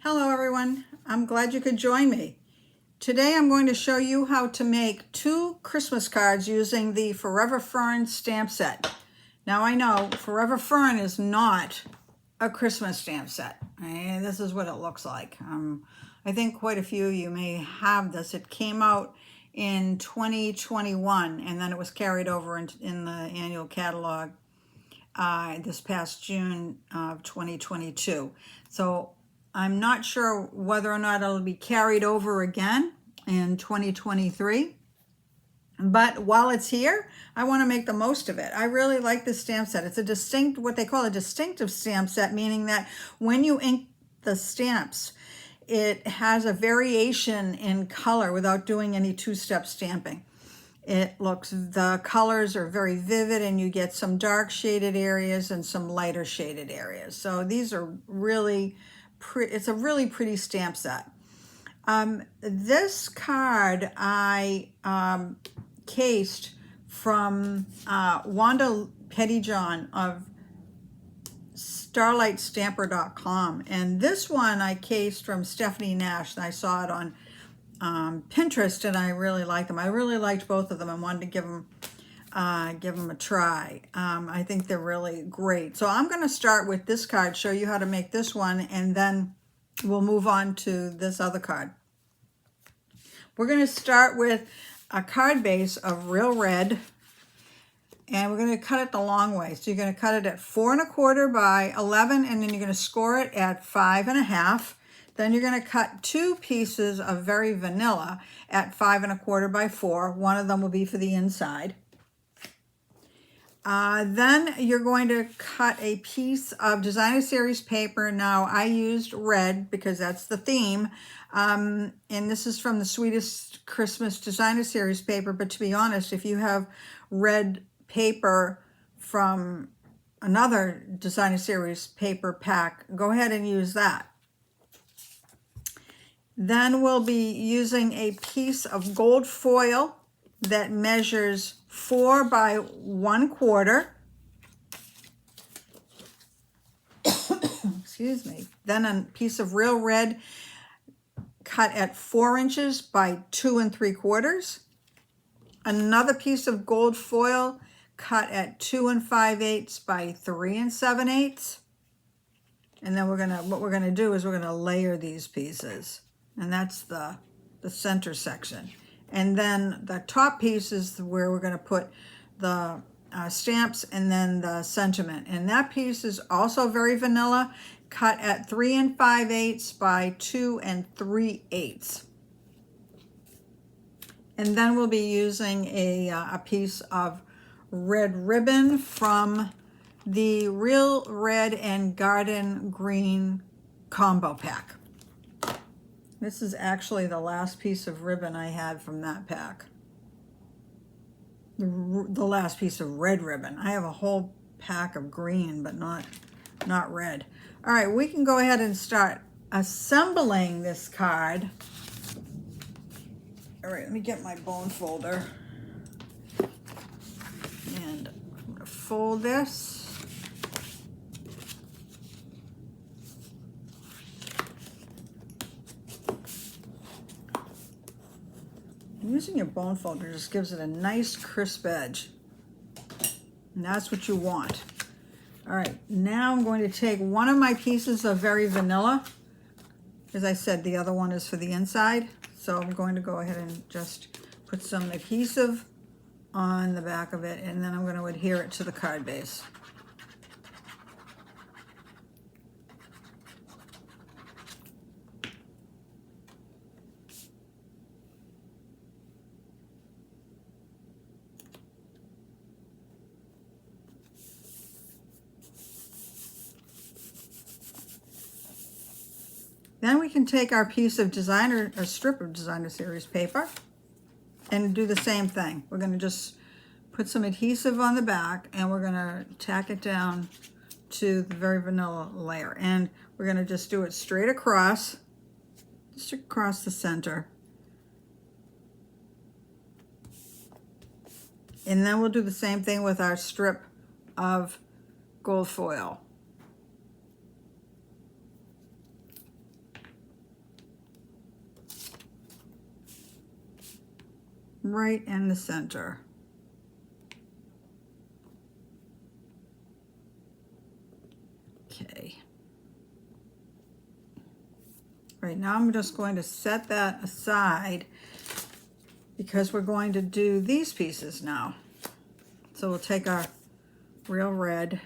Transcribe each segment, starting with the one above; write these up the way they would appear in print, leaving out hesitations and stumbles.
Hello everyone, I'm glad you could join me. Today I'm going to show you how to make 2 Christmas cards using the Forever Fern stamp set. Now I know Forever Fern is not a Christmas stamp set. And this is what it looks like. I think quite a few of you may have this. It came out in 2021 and then it was carried over in the annual catalog this past June of 2022. So I'm not sure whether or not it'll be carried over again in 2023. But while it's here, I want to make the most of it. I really like this stamp set. It's a distinct, what they call a distinctive stamp set, meaning that when you ink the stamps, it has a variation in color without doing any two-step stamping. The colors are very vivid and you get some dark shaded areas and some lighter shaded areas. So these are really pretty, it's a really pretty stamp set. This card I cased from Wanda Pettyjohn of StarlightStamper.com, and this one I cased from Stephanie Nash, and I saw it on Pinterest and I really liked them. I really liked both of them and wanted to give them a try. I think they're really great. So I'm going to start with this card, show you how to make this one, and then we'll move on to this other card. We're going to start with a card base of real red, and we're going to cut it the long way. So you're going to cut it at 4 1/4 by 11, and then you're going to score it at 5 1/2. Then you're going to cut 2 pieces of very vanilla at 5 1/4 by 4. One of them will be for the inside. Then you're going to cut a piece of designer series paper. Now I used red because that's the theme. And this is from the Sweetest Christmas designer series paper. But to be honest, if you have red paper from another designer series paper pack, go ahead and use that. Then we'll be using a piece of gold foil that measures 4 by 1/4. Excuse me. Then a piece of real red cut at 4 inches by 2 3/4. Another piece of gold foil cut at 2 5/8 by 3 7/8. And then what we're gonna do is we're gonna layer these pieces. And that's the center section. And then the top piece is where we're going to put the stamps and then the sentiment. And that piece is also very vanilla, cut at 3 5/8 by 2 3/8. And then we'll be using a piece of red ribbon from the Real Red and Garden Green combo pack. This is actually the last piece of ribbon I had from that pack. The last piece of red ribbon. I have a whole pack of green, but not red. All right, we can go ahead and start assembling this card. All right, let me get my bone folder. And I'm going to fold this. Using your bone folder just gives it a nice crisp edge. And that's what you want. All right, now I'm going to take one of my pieces of very vanilla. As I said, the other one is for the inside. So I'm going to go ahead and just put some adhesive on the back of it, and then I'm going to adhere it to the card base. Then we can take our piece of a strip of designer series paper and do the same thing. We're going to just put some adhesive on the back and we're going to tack it down to the very vanilla layer. And we're going to just do it straight across, just across the center. And then we'll do the same thing with our strip of gold foil. right in the center. Okay. Right now I'm just going to set that aside because we're going to do these pieces now. So we'll take our real red,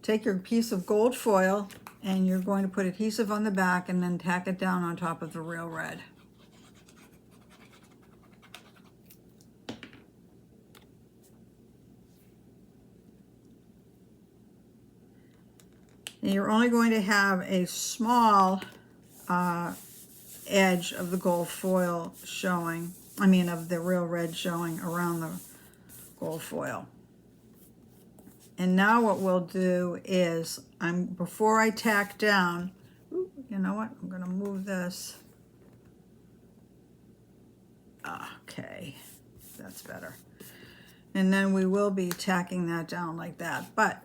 take your piece of gold foil, and you're going to put adhesive on the back and then tack it down on top of the real red. And you're only going to have a small edge of the gold foil showing, of the real red showing around the gold foil. And now what we'll do is, before I tack down, you know what, I'm gonna move this. Okay, that's better. And then we will be tacking that down like that. But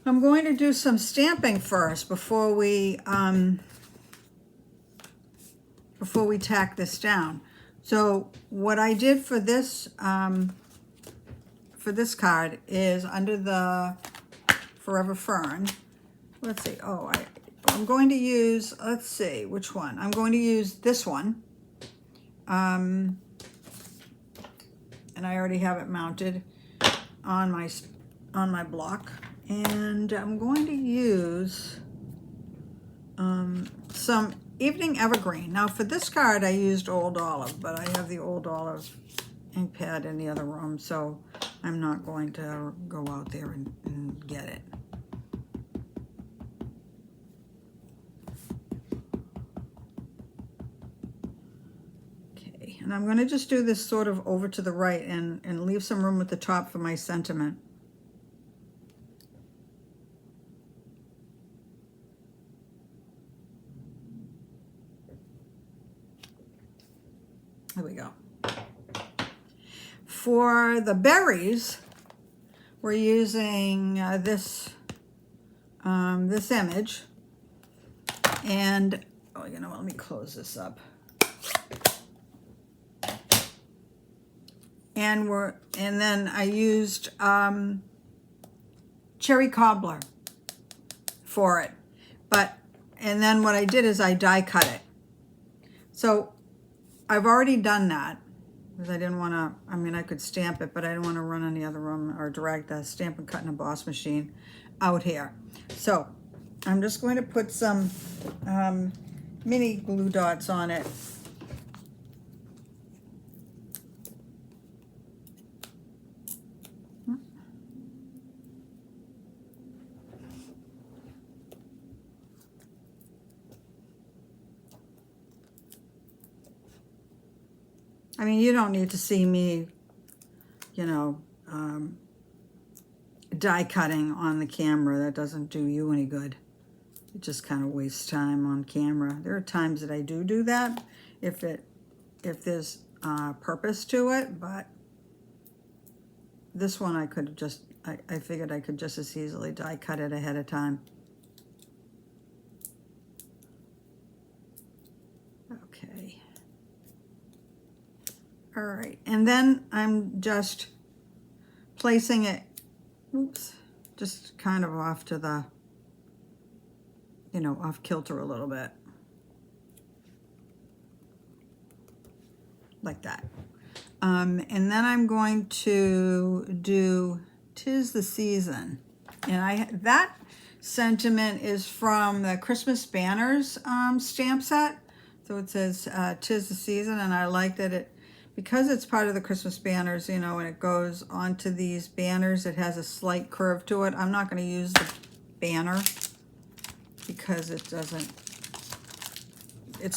I'm going to do some stamping first before we tack this down. So what I did for this card is under the Forever Fern. Let's see. Oh, I'm going to use. Let's see which one. I'm going to use this one. And I already have it mounted on my block. And I'm going to use some Evening Evergreen. Now for this card I used Old Olive, but I have the Old Olive ink pad in the other room, so I'm not going to go out there and get it. Okay, and I'm going to just do this sort of over to the right and leave some room at the top for my sentiment. There we go. For the berries, we're using this image, and oh, you know what? Let me close this up. And then I used cherry cobbler for it, and then what I did is I die cut it. So I've already done that because I didn't want to, I could stamp it, but I didn't want to run in the other room or drag the Stampin' Cut and Emboss machine out here. So I'm just going to put some mini glue dots on it. You don't need to see me, die cutting on the camera. That doesn't do you any good. It just kind of wastes time on camera. There are times that I do that if there's purpose to it, but this one I could just, I figured I could just as easily die cut it ahead of time. Okay. All right, and then I'm just placing it, just kind of off to the, off kilter a little bit. Like that. And then I'm going to do 'Tis the Season. And that sentiment is from the Christmas Banners stamp set. So it says 'Tis the Season, and I like that because it's part of the Christmas banners, and it goes onto these banners, it has a slight curve to it. I'm not going to use the banner because it's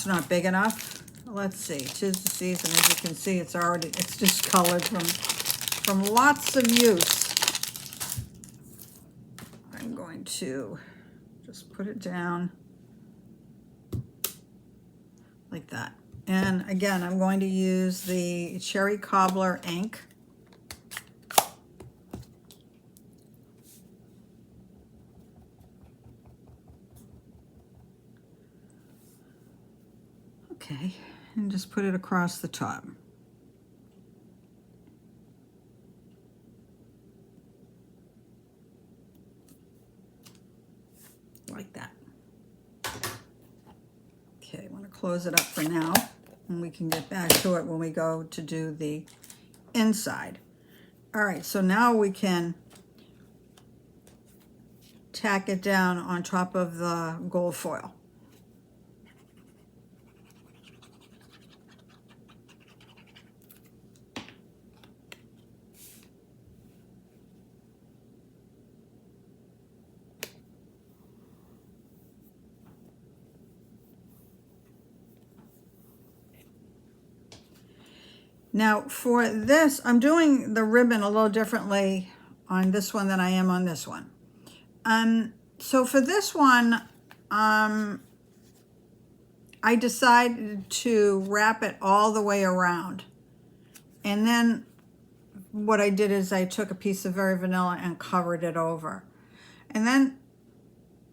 not big enough. Let's see, 'Tis the Season. As you can see, it's discolored from lots of use. I'm going to just put it down like that. And again, I'm going to use the Cherry Cobbler ink. Okay, and just put it across the top. Like that. Okay, I want to close it up for now, and we can get back to it when we go to do the inside. All right, so now we can tack it down on top of the gold foil. Now for this, I'm doing the ribbon a little differently on this one than I am on this one. So for this one, I decided to wrap it all the way around. And then what I did is I took a piece of Very Vanilla and covered it over. And then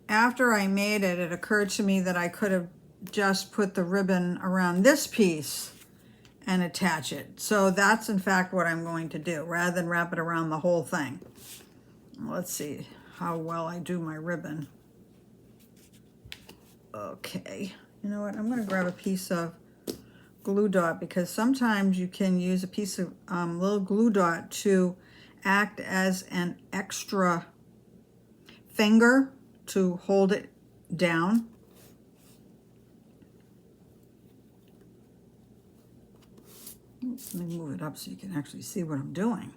after I made it, it occurred to me that I could have just put the ribbon around this piece and attach it. So that's in fact what I'm going to do, rather than wrap it around the whole thing. Let's see how well I do my ribbon. Okay, you know what, I'm going to grab a piece of glue dot, because sometimes you can use a piece of little glue dot to act as an extra finger to hold it down. Let me move it up so you can actually see what I'm doing.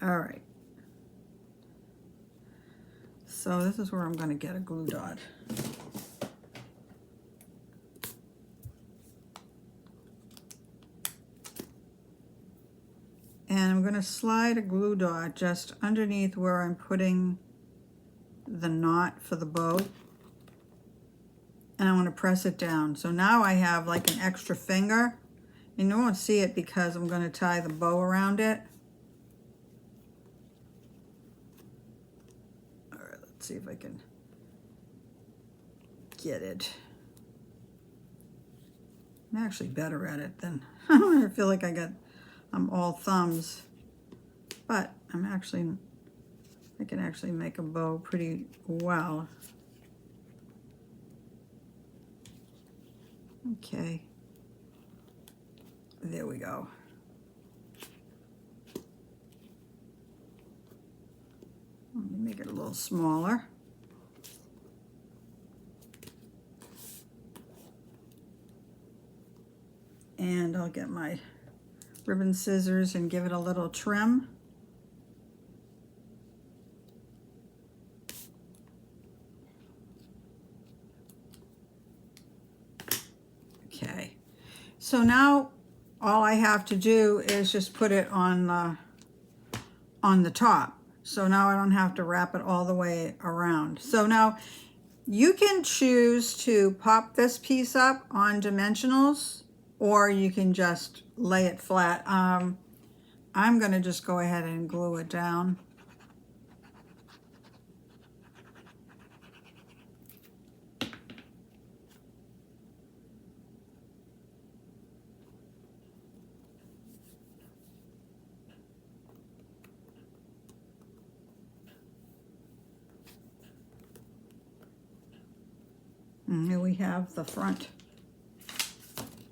All right. So this is where I'm going to get a glue dot. And I'm going to slide a glue dot just underneath where I'm putting the knot for the bow. And I want to press it down. So now I have like an extra finger. And you won't see it because I'm going to tie the bow around it. All right, let's see if I can get it. I'm actually better at it than I feel like I'm all thumbs. But I can actually make a bow pretty well. Okay, there we go. Let me make it a little smaller. And I'll get my ribbon scissors and give it a little trim. Okay, so now all I have to do is just put it on the top. So now I don't have to wrap it all the way around. So now you can choose to pop this piece up on dimensionals, or you can just lay it flat. I'm going to just go ahead and glue it down. And here we have the front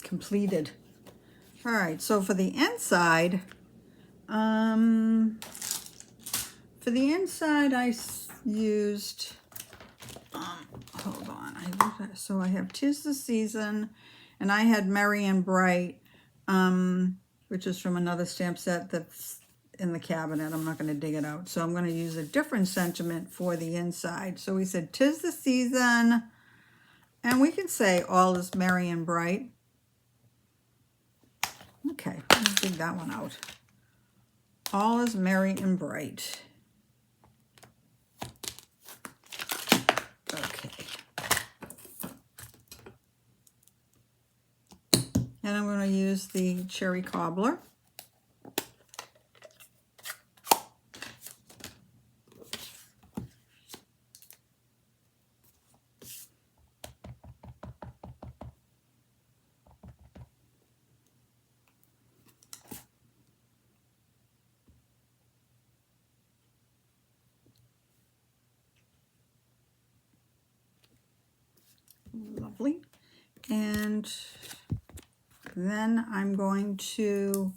completed. All right, so for the inside, I used, hold on, so I have 'Tis the Season, and I had Merry and Bright, which is from another stamp set that's in the cabinet. I'm not going to dig it out, so I'm going to use a different sentiment for the inside. So we said 'Tis the Season, and we can say all is merry and bright. Okay, let's dig that one out. All is merry and bright. Okay. And I'm going to use the cherry cobbler. Lovely. And then I'm going to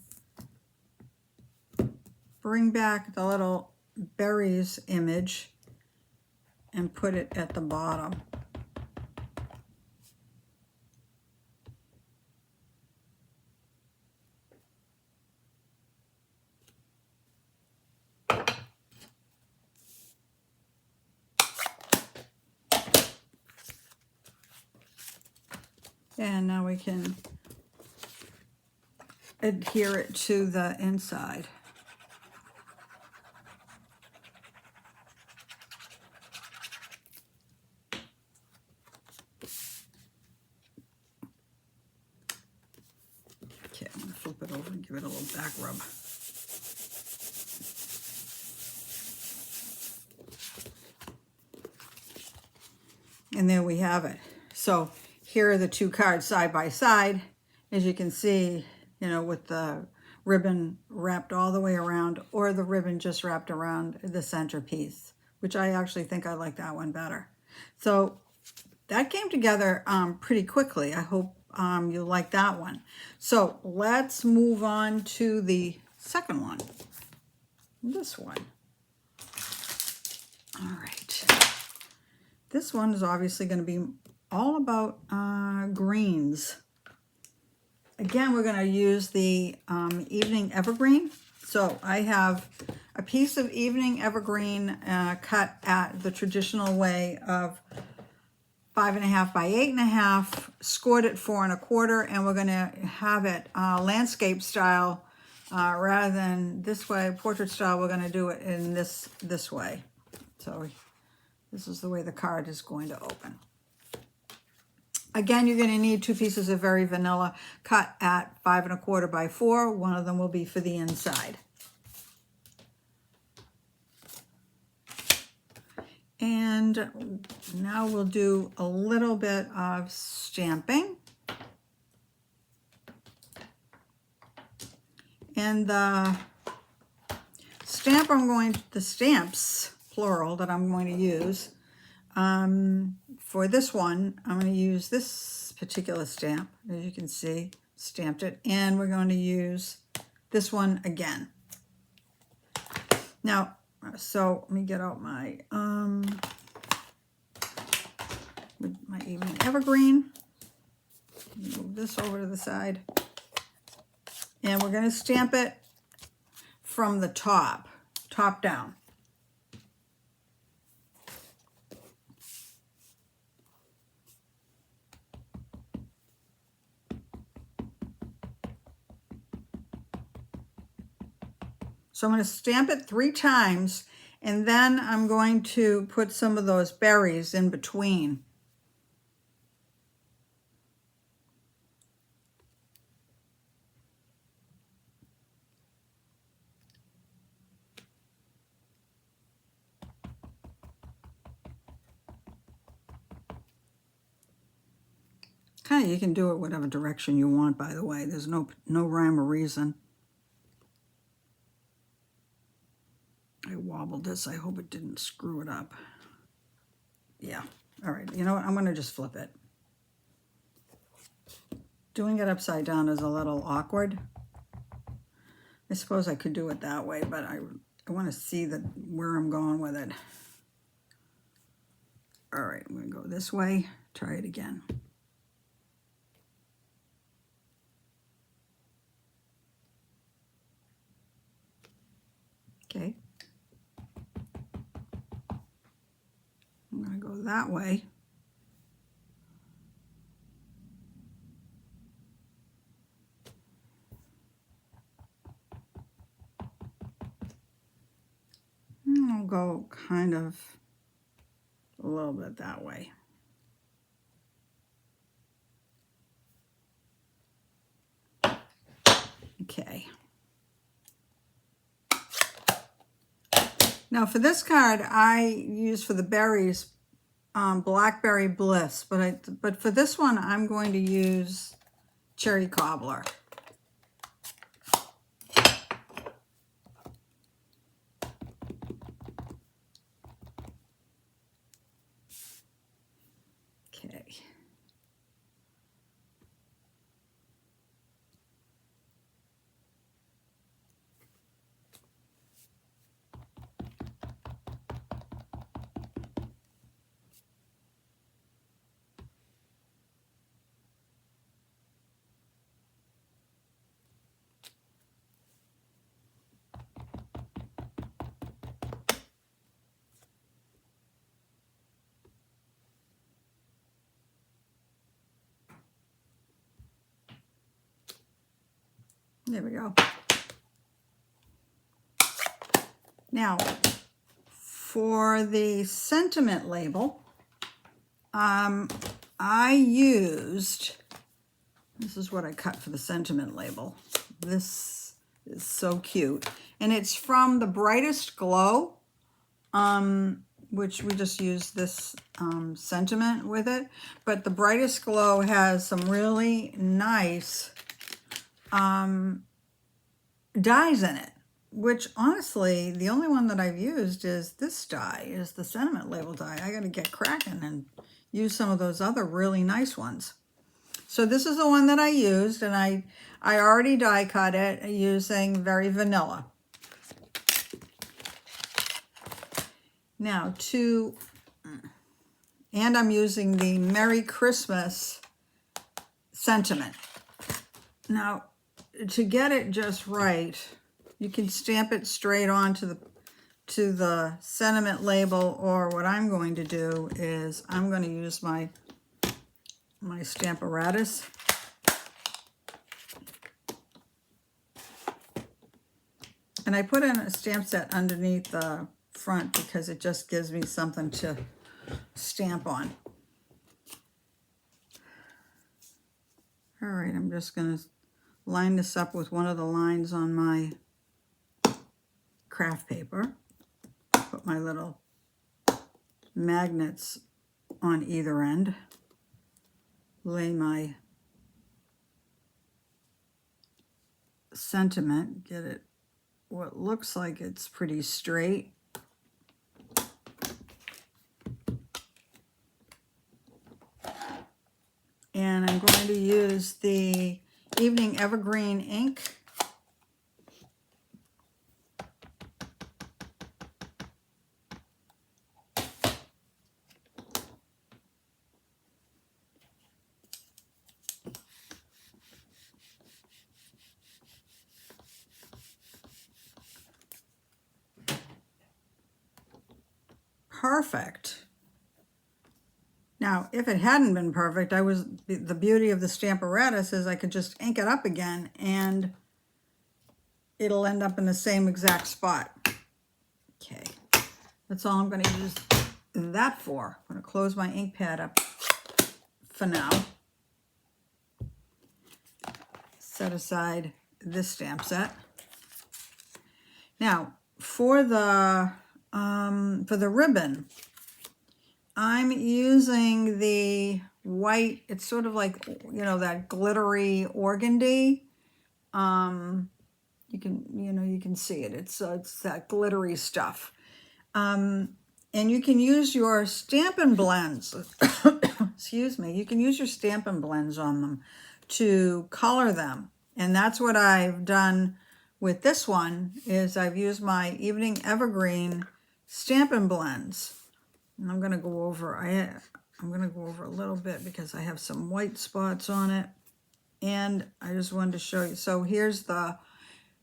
bring back the little berries image and put it at the bottom. And now we can adhere it to the inside. Okay, I'm going to flip it over and give it a little back rub. And there we have it. So here are the two cards side by side. As you can see, you know, with the ribbon wrapped all the way around, or the ribbon just wrapped around the centerpiece, which I actually think I like that one better. So that came together pretty quickly. I hope you like that one. So let's move on to the second one, this one. All right. This one is obviously going to be all about greens. Again, we're going to use the Evening Evergreen. So I have a piece of Evening Evergreen cut at the traditional way of 5.5 by 8.5, scored at 4 1/4, and we're going to have it landscape style rather than this way, portrait style. We're going to do it in this way. So this is the way the card is going to open. Again, you're going to need 2 pieces of very vanilla cut at 5 1/4 by 4. One of them will be for the inside. And now we'll do a little bit of stamping. And the stamps, plural, that I'm going to use, for this one, I'm going to use this particular stamp, as you can see, stamped it, and we're going to use this one again. Now, so let me get out my Evening Evergreen. Move this over to the side, and we're going to stamp it from the top down. So I'm going to stamp it 3 times, and then I'm going to put some of those berries in between. Kind of, you can do it whatever direction you want, by the way. There's no rhyme or reason. I wobbled this. I hope it didn't screw it up. Yeah. All right. You know what? I'm going to just flip it. Doing it upside down is a little awkward. I suppose I could do it that way, but I want to see where I'm going with it. All right. I'm going to go this way. Try it again. Okay. I'm going to go that way. And I'll go kind of a little bit that way. Okay. Now for this card, I use for the berries Blackberry Bliss, but for this one, I'm going to use Cherry Cobbler. Okay. There we go. Now, for the sentiment label, I used, this is what I cut for the sentiment label. This is so cute. And it's from the Brightest Glow, which we just used this sentiment with it. But the Brightest Glow has some really nice dies in it, which honestly, the only one that I've used is this die, is the sentiment label die. I got to get cracking and use some of those other really nice ones. So this is the one that I used, and I already die cut it using Very Vanilla. Now and I'm using the Merry Christmas sentiment. Now, to get it just right, you can stamp it straight onto the sentiment label, or what I'm going to do is I'm going to use my Stamparatus. And I put in a stamp set underneath the front because it just gives me something to stamp on. All right, I'm just going to line this up with one of the lines on my craft paper. Put my little magnets on either end. Lay my sentiment, get it what looks like it's pretty straight. And I'm going to use the Evening Evergreen ink. Perfect. Now, if it hadn't been perfect, the beauty of the Stamparatus is I could just ink it up again and it'll end up in the same exact spot. Okay, that's all I'm going to use that for. I'm going to close my ink pad up for now. Set aside this stamp set. Now, for the ribbon, I'm using the white, it's sort of like, you know, that glittery organdy. You can see it. It's that glittery stuff. And you can use your Stampin' Blends, excuse me, you can use your Stampin' Blends on them to color them. And that's what I've done with this one, is I've used my Evening Evergreen Stampin' Blends. And I'm going to go over a little bit because I have some white spots on it, and I just wanted to show you. So here's the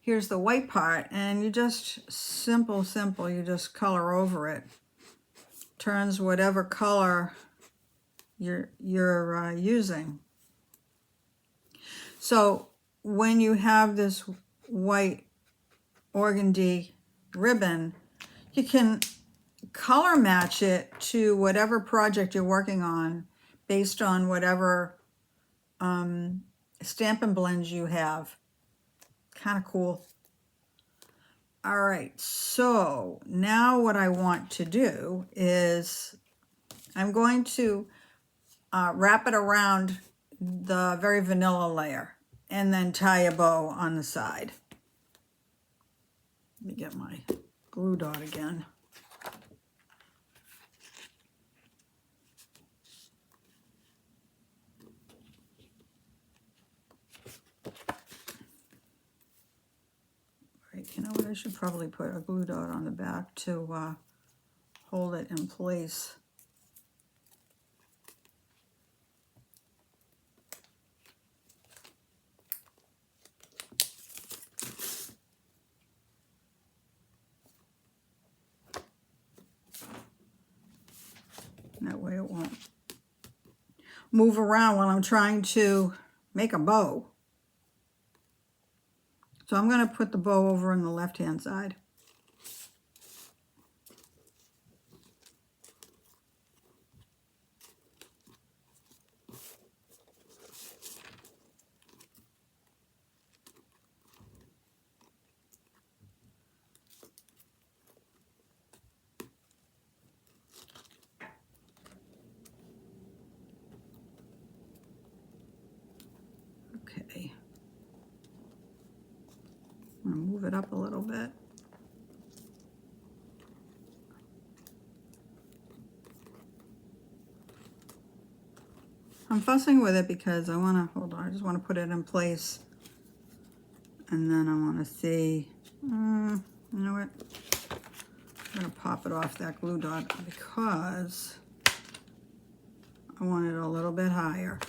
white part, and you just simple, you just color over it. Turns whatever color you're using. So when you have this white organdy ribbon, you can color match it to whatever project you're working on based on whatever Stampin' Blends you have. Kind of cool. All right, so now what I want to do is I'm going to wrap it around the Very Vanilla layer and then tie a bow on the side. Let me get my glue dot again. You know what, I should probably put a glue dot on the back to hold it in place. That way it won't move around while I'm trying to make a bow. So I'm going to put the bow over on the left-hand side. Okay. I'm going to move it up a little bit. I'm fussing with it because I want to, hold on, I just want to put it in place. And then I want to see, you know what? I'm going to pop it off that glue dot because I want it a little bit higher.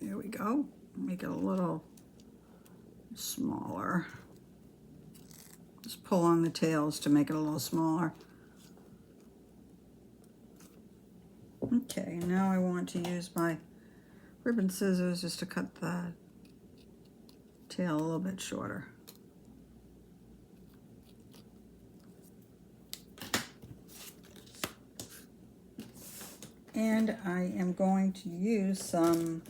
There we go. Make it a little smaller. Just pull on the tails to make it a little smaller. Okay, now I want to use my ribbon scissors just to cut the tail a little bit shorter. And I am going to use some,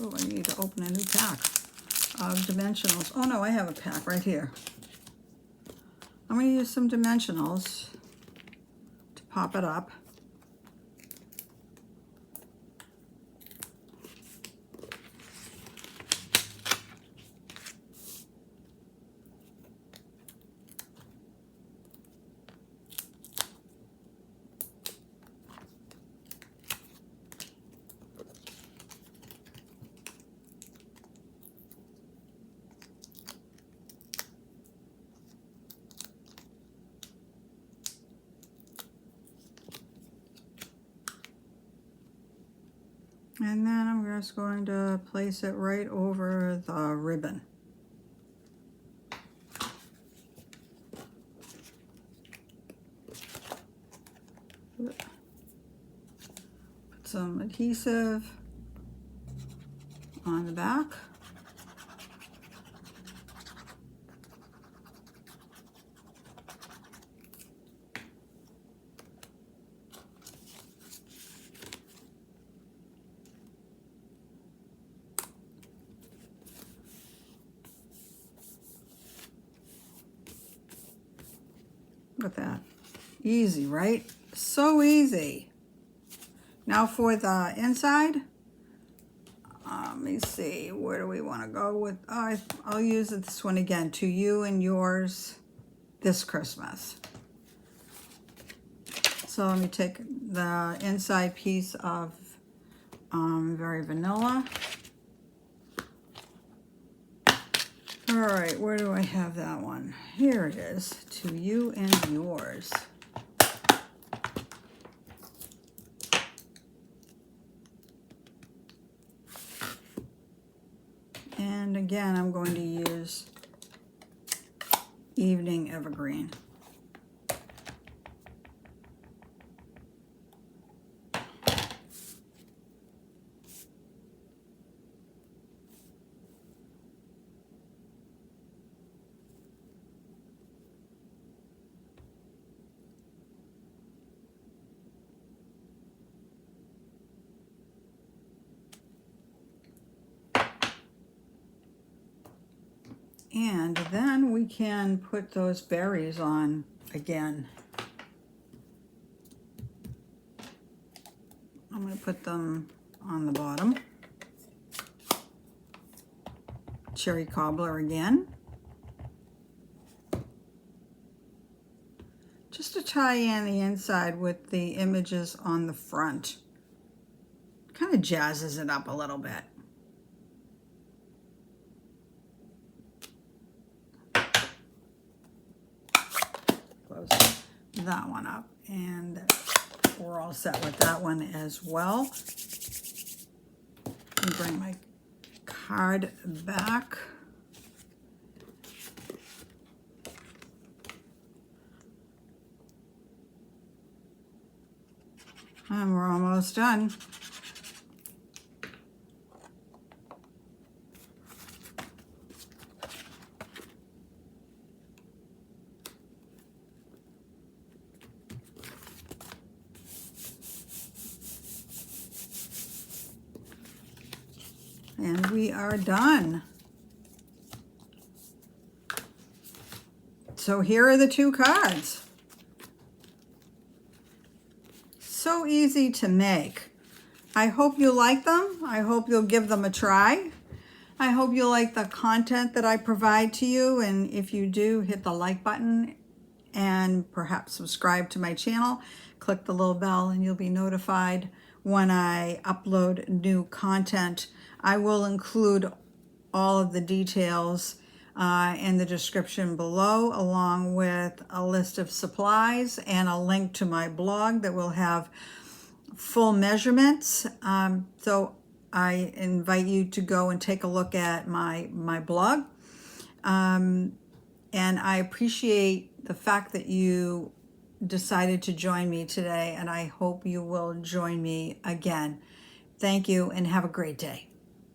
oh, I need to open a new pack of dimensionals. Oh no, I have a pack right here. I'm going to use some dimensionals to pop it up. And then I'm just going to place it right over the ribbon. Put some adhesive on the back. Look at that. Easy, right? So easy. Now for the inside, let me see, where do we want to go with, I'll use this one again, To You and Yours This Christmas. So let me take the inside piece of Very Vanilla. All right, where do I have that one? Here it is, To You and Yours. And again, I'm going to use Evening Evergreen. And then we can put those berries on again. I'm going to put them on the bottom. Cherry cobbler again. Just to tie in the inside with the images on the front. Kind kind of jazzes it up a little bit. Close that one up, and we're all set with that one as well. And bring my card back. And we're almost done. And we are done. So here are the two cards. So easy to make. I hope you like them. I hope you'll give them a try. I hope you like the content that I provide to you, and if you do, hit the like button and perhaps subscribe to my channel. Click the little bell and you'll be notified when I upload new content. I will include all of the details in the description below, along with a list of supplies and a link to my blog that will have full measurements. So I invite you to go and take a look at my blog. And I appreciate the fact that you decided to join me today, and I hope you will join me again. Thank you and have a great day.